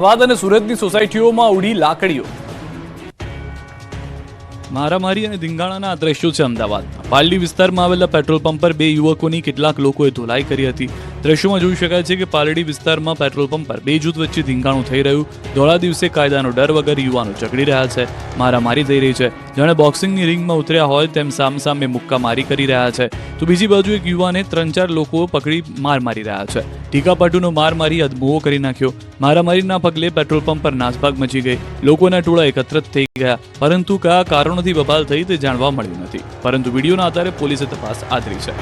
અમદાવાદ અને સુરતની સોસાયટીઓમાં ઉડી લાકડીઓ। મારામારી અને ધીંગાણાના આ દ્રશ્યો છે અમદાવાદના પાલડી વિસ્તારમાં આવેલા પેટ્રોલ પંપ પર બે યુવકોની કેટલાક લોકોએ ધોલાઈ કરી હતી। દ્રશ્યોમાં જોઈ શકાય છે કે પાલડી વિસ્તારમાં પેટ્રોલ પંપ પર બે જૂથ વચ્ચે ધીંગાણું થઈ રહ્યું। ધોળા દિવસે કાયદાનો ડર વગર યુવાનો ઝઘડી રહ્યા છે, મારામારી થઈ રહી છે, જાણે બોક્સિંગની રિંગમાં ઉતર્યા હોય તેમ સામસામે મુક્કામારી કરી રહ્યા છે। તો બીજી બાજુ એક યુવાને 3-4 લોકો પકડી માર મારી રહ્યા છે। ટીકાપાટુનો માર મારી અદમુઓ કરી નાખ્યો। મારામારીના પગલે પેટ્રોલ પંપ પર નાસભાગ મચી ગઈ। લોકોના ટોળા એકત્રિત થઈ ગયા, પરંતુ કયા કારણોથી બબાલ થઈ તે જાણવા મળ્યું નથી, પરંતુ વિડીયોના આધારે પોલીસે તપાસ આદરી છે।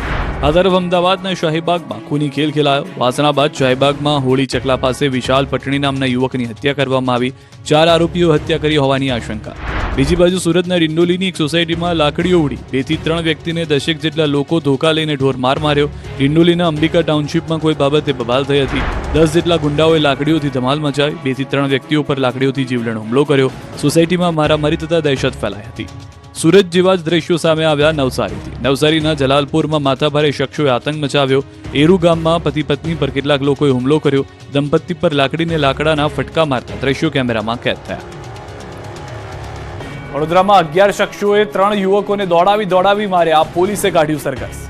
આ તરફ અમદાવાદના શાહીબાગમાં ખૂની ખેલ ખેલાયો। વાસણા બાદ શાહીબાગમાં હોળી ચકલા પાસે વિશાલ પટણી નામના યુવકની હત્યા કરવામાં આવી। 4 આરોપીઓ હત્યા કરી હોવાની આશંકા। બીજી બાજુ સુરતના ડિંડોલીની એક સોસાયટીમાં લાકડીઓ ઉડી 2 થી 3 વ્યક્તિને 10 જેટલા લોકો ધોકા લઈને ઢોર માર માર્યો। ડિંડોલીના અંબિકા ટાઉનશીપમાં કોઈ બાબતે બબાલ થઈ હતી। 10 જેટલા ગુંડાઓએ લાકડીઓથી ધમાલ મચાવી। 2 થી 3 વ્યક્તિઓ પર લાકડીઓથી જીવલેણ હુમલો કર્યો। સોસાયટીમાં મારામારી થતા દહેશત ફેલાઈ હતી। સુરત જેવા જ દ્રશ્યો સામે આવ્યા નવસારીથી। નવસારીના જલાલપુરમાં માથાભારે શખ્સોએ આતંક મચાવ્યો। એરુ ગામમાં પતિ પત્ની પર કેટલાક લોકોએ હુમલો કર્યો। દંપતી પર લાકડીને લાકડાના ફટકા મારતા દ્રશ્યો કેમેરામાં કેદ થયા। વડોદરામાં 11 શખ્સોએ 3 યુવકોને દોડાવી માર્યા। પોલીસે કાઢ્યું સરઘસ।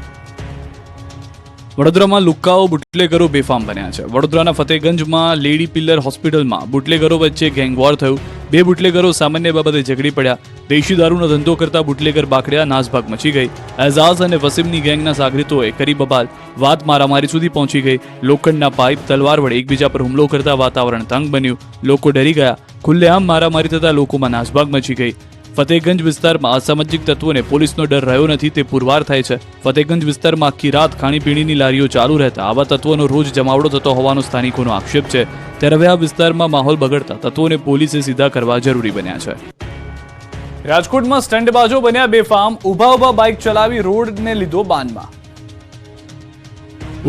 વડોદરામાં લુક્કાઓ બુટલેગરો બેફામ બન્યા છે। વડોદરાના ફતેગંજમાં લેડી પિલ્લર હોસ્પિટલમાં બુટલેગરો વચ્ચે ગેંગવોર થયું। 2 બુટલેગરો સામાન્ય બાબતે ઝઘડી પડ્યા। દેશી દારૂનો ધંધો કરતા બુટલેગર બાકડ્યા, નાસભાગ મચી ગઈ। એઝાઝ અને વસીમની ગેંગના સાગરીતોએ કરી બબાલ। વાત મારામારી સુધી પહોંચી ગઈ। લોખંડના પાઇપ, તલવાર વડે એકબીજા પર હુમલો કરતા વાતાવરણ તંગ બન્યું। લોકો ડરી ગયા। ખુલ્લેઆમ મારામારી થતા લોકોમાં નાસભાગ મચી ગઈ। ફતેગંજ વિસ્તારમાં અસામાજિક તત્વોને પોલીસનો ડર રહ્યો નથી તે પુરવાર થાય છે। ફતેગંજ વિસ્તારમાં આખી રાત ખાણીપીણીની લારીઓ ચાલુ રહેતા આવા તત્વોનો રોજ જમાવડો થતો હોવાનો સ્થાનિકોનો આક્ષેપ છે। ત્યારે હવે આ વિસ્તારમાં માહોલ બગડતા તત્વોને પોલીસે સીધા કરવા જરૂરી બન્યા છે। રાજકોટમાં સ્ટંટબાજો બન્યા બેફામ। ઊભા બાઇક ચલાવી રોડને લીધો બાનમાં।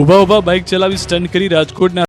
ઊભા બાઇક ચલાવી સ્ટન્ટ કરી રાજકોટના